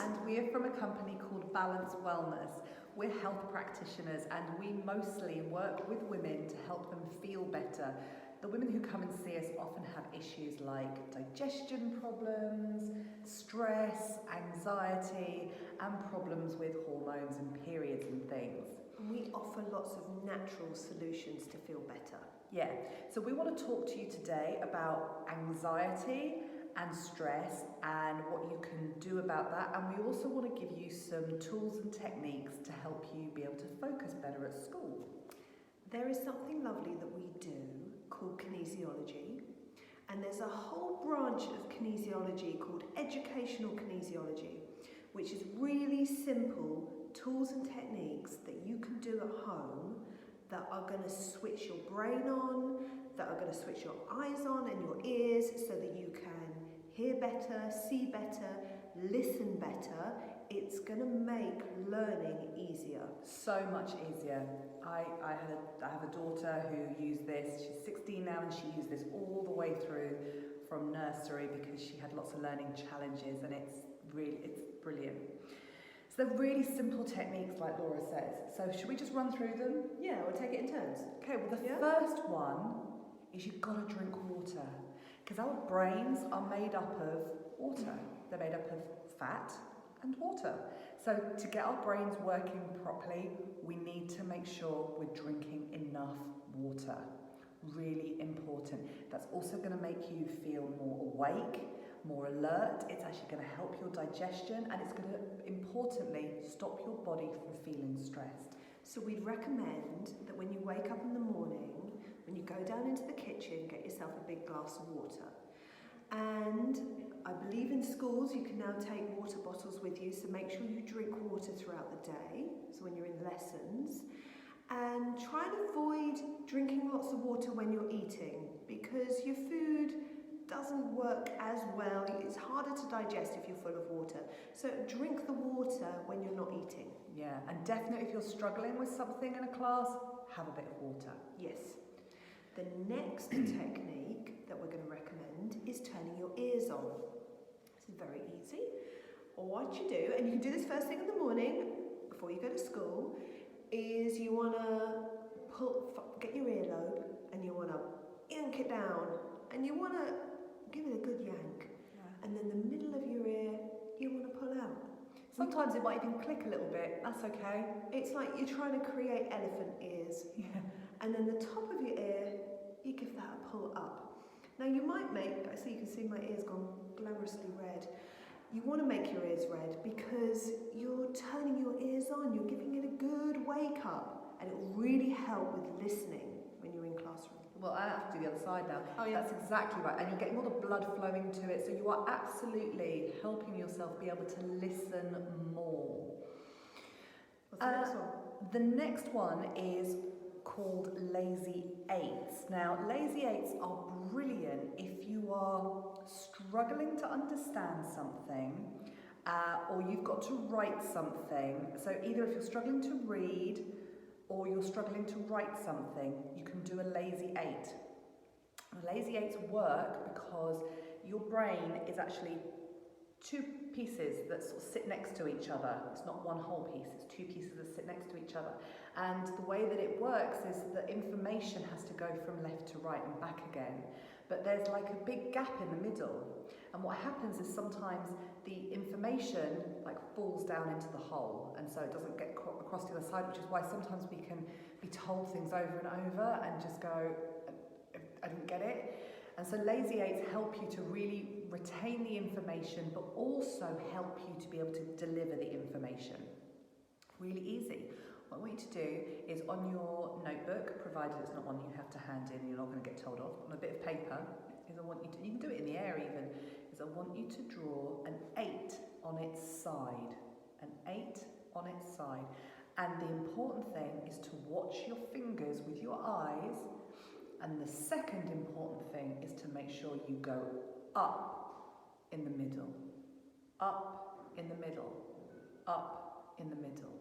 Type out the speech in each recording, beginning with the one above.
And we are from a company called Balance Wellness. We're health practitioners and we mostly work with women to help them feel better. The women who come and see us often have issues like digestion problems, stress, anxiety, and problems with hormones and periods and things. And we offer lots of natural solutions to feel better. Yeah, so we want to talk to you today about anxiety and stress and what you can do about that, and we also want to give you some tools and techniques to help you be able to focus better at school. There is something lovely that we do called kinesiology, and there's a whole branch of kinesiology called educational kinesiology, which is really simple tools and techniques that you can do at home that are going to switch your brain on, that are going to switch your eyes on and your ears so that you can hear better, see better, listen better. It's going to make learning easier. So much easier. I have a daughter who used this. She's 16 now and she used this all the way through from nursery because she had lots of learning challenges, and it's brilliant. So they're really simple techniques like Laura says. So should we just run through them? Yeah, we'll take it in turns. Okay, well the first one is you've got to drink water, because our brains are made up of water. They're made up of fat and water. So to get our brains working properly, we need to make sure we're drinking enough water. Really important. That's also going to make you feel more awake, more alert. It's actually going to help your digestion, and it's going to, importantly, stop your body from feeling stressed. So we'd recommend that when you wake up in the morning, when you go down into the kitchen, get yourself a big glass of water. And I believe in schools you can now take water bottles with you, so make sure you drink water throughout the day, so when you're in lessons. And try and avoid drinking lots of water when you're eating, because your food doesn't work as well. It's harder to digest if you're full of water. So drink the water when you're not eating. Yeah, and definitely if you're struggling with something in a class, have a bit of water. Yes. The next technique that we're going to recommend is turning your ears on. This is very easy. What you do, and you can do this first thing in the morning before you go to school, is you want to get your earlobe and you want to yank it down, and you want to give it a good yank. Yeah. And then the middle of your ear, you want to pull out. Sometimes it might even click a little bit, that's okay. It's like you're trying to create elephant ears. Yeah. And then the top of your ear, you give that a pull up. Now you might so you can see my ears gone glamorously red. You want to make your ears red because you're turning your ears on, you're giving it a good wake up, and it will really help with listening when you're in classroom. Well, I have to do the other side now. Oh, yeah. That's exactly right. And you're getting all the blood flowing to it, so you are absolutely helping yourself be able to listen more. What's the next one? The next one is called Lazy Eights. Now, Lazy Eights are brilliant if you are struggling to understand something or you've got to write something. So either if you're struggling to read or you're struggling to write something, you can do a Lazy Eight. And Lazy Eights work because your brain is actually two pieces that sort of sit next to each other. It's not one whole piece, it's two pieces that sit next to each other. And the way that it works is that information has to go from left to right and back again. But there's like a big gap in the middle. And what happens is sometimes the information like falls down into the hole, and so it doesn't get across to the other side, which is why sometimes we can be told things over and over and just go, I didn't get it. And so Lazy Eights help you to really retain the information, but also help you to be able to deliver the information. Really easy. What I want you to do is on your notebook, provided it's not one you have to hand in, you're not going to get told off, on a bit of paper, is I want you to, you can do it in the air even, is I want you to draw an 8 on its side. An 8 on its side. And the important thing is to watch your fingers with your eyes. And the second important thing is to make sure you go up in the middle, up in the middle, up in the middle,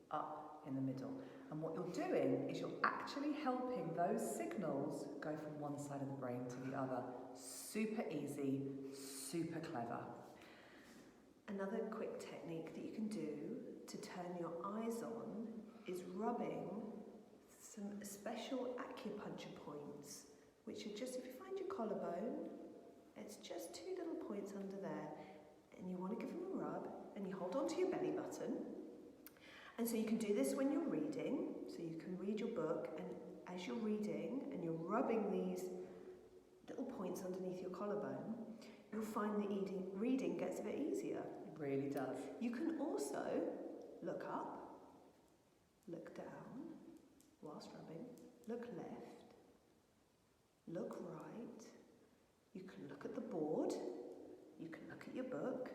up in the middle. And what you're doing is you're actually helping those signals go from one side of the brain to the other. Super easy, super clever. Another quick technique that you can do to turn your eyes on is rubbing some special acupuncture points, which are just, if you find your collarbone, it's just 2 little points under there, and you want to give them a rub, and you hold on to your belly button. And so you can do this when you're reading, so you can read your book, and as you're reading and you're rubbing these little points underneath your collarbone, you'll find the reading gets a bit easier. It really does. You can also look up, look down whilst rubbing, look left, look right. You can look at the board, you can look at your book,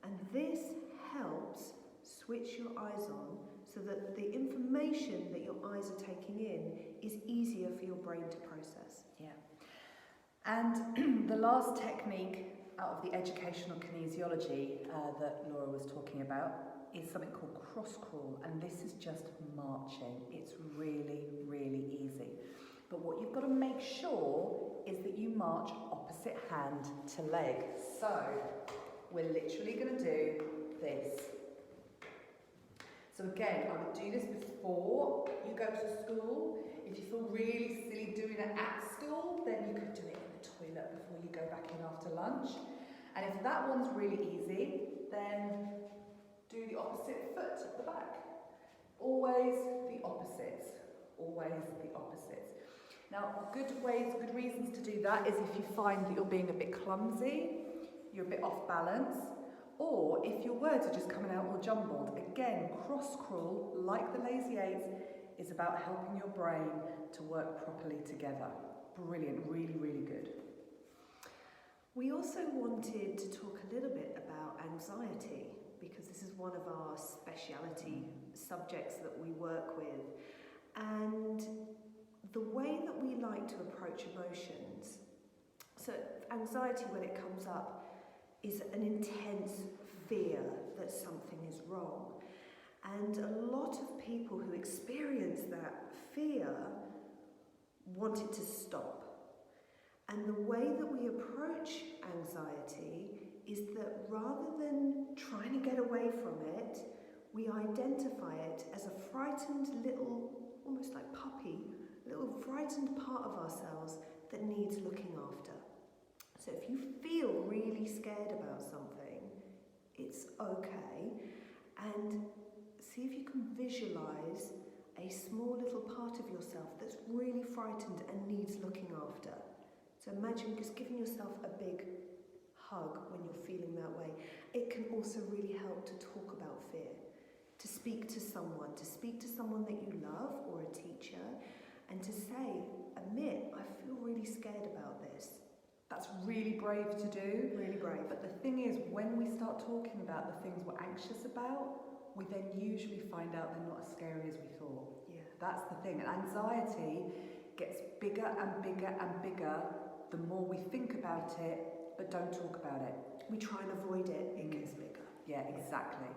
and this helps switch your eyes on so that the information that your eyes are taking in is easier for your brain to process. Yeah. And the last technique out of the educational kinesiology that Laura was talking about is something called cross crawl, and this is just marching. It's really, really easy. But what you've got to make sure is that you march opposite hand to leg. So we're literally going to do this. So again, I would do this before you go to school. If you feel really silly doing it at school, then you could do it in the toilet before you go back in after lunch. And if that one's really easy, then do the opposite foot at the back. Always the opposites. Always the opposites. Now, good reasons to do that is if you find that you're being a bit clumsy, you're a bit off balance, or if your words are just coming out all jumbled. Again, cross crawl, like the lazy eights, is about helping your brain to work properly together. Brilliant, really, really good. We also wanted to talk a little bit about anxiety, because this is one of our speciality subjects that we work with. And the way that we like to approach emotions, so anxiety when it comes up is an intense fear that something is wrong. And a lot of people who experience that fear want it to stop. And the way that we approach anxiety is that rather than trying to get away from it, we identify it as a frightened little, almost like puppy, little frightened part of ourselves that needs looking after. So if you feel really scared about something, it's okay. And see if you can visualize a small little part of yourself that's really frightened and needs looking after. So imagine just giving yourself a big hug when you're feeling that way. It can also really help to talk about fear, to speak to someone that you love or a teacher, and to say, admit, I feel really scared about this. That's really brave to do. Really brave. But the thing is, when we start talking about the things we're anxious about, we then usually find out they're not as scary as we thought. Yeah. That's the thing. And anxiety gets bigger and bigger and bigger the more we think about it, but don't talk about it. We try and avoid it, it gets bigger. Yeah, exactly.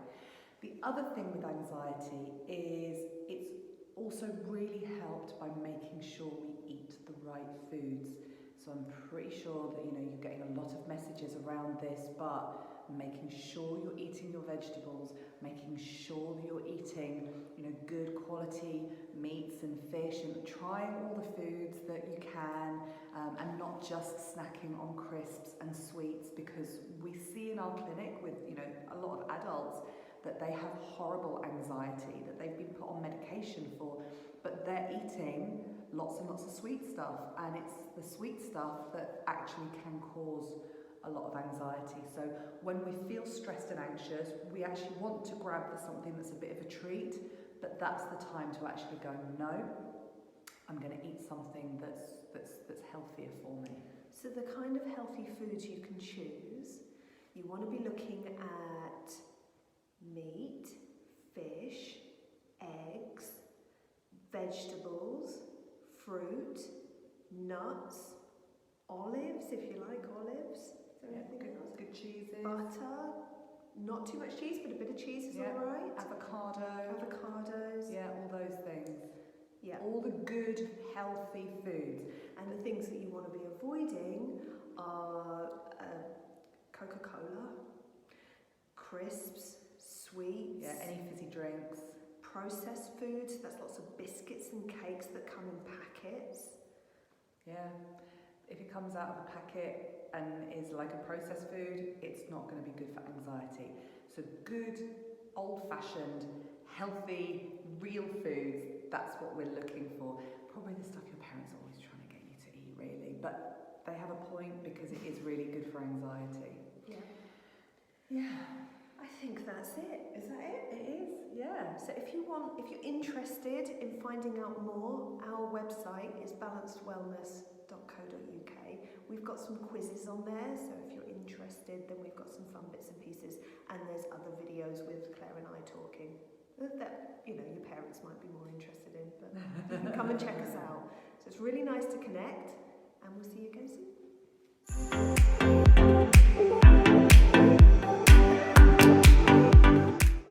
The other thing with anxiety is it's also really helped by making sure we eat the right foods. So I'm pretty sure that you're getting a lot of messages around this, but making sure you're eating your vegetables, making sure that you're eating good quality meats and fish, and trying all the foods that you can, and not just snacking on crisps and sweets, because we see in our clinic with a lot of adults that they have horrible anxiety that they've been put on medication for, but they're eating lots and lots of sweet stuff, and it's the sweet stuff that actually can cause a lot of anxiety. So when we feel stressed and anxious, we actually want to grab for something that's a bit of a treat, but that's the time to actually go, no, I'm going to eat something that's healthier for me. So the kind of healthy foods you can choose, you want to be looking at meat, fish, eggs, vegetables, fruit, nuts, olives, if you like olives. Good cheeses. Butter, not too much cheese, but a bit of cheese is all right. Avocados. Yeah, all those things. Yeah. All the good, healthy foods. And the things that you want to be avoiding are Coca-Cola, crisps, sweets. Yeah, any fizzy drinks. Processed foods, that's lots of biscuits and cakes that come in packets. Yeah, if it comes out of a packet and is like a processed food, it's not going to be good for anxiety. So good, old-fashioned, healthy, real foods, that's what we're looking for. Probably the stuff your parents are always trying to get you to eat, really, but they have a point because it is really good for anxiety. Yeah. Yeah. I think that's it. Is that it? It is, yeah. So if you're interested in finding out more, our website is balancedwellness.co.uk. We've got some quizzes on there, so if you're interested, then we've got some fun bits and pieces, and there's other videos with Claire and I talking that your parents might be more interested in, but you can come and check us out. So it's really nice to connect, and we'll see you again soon.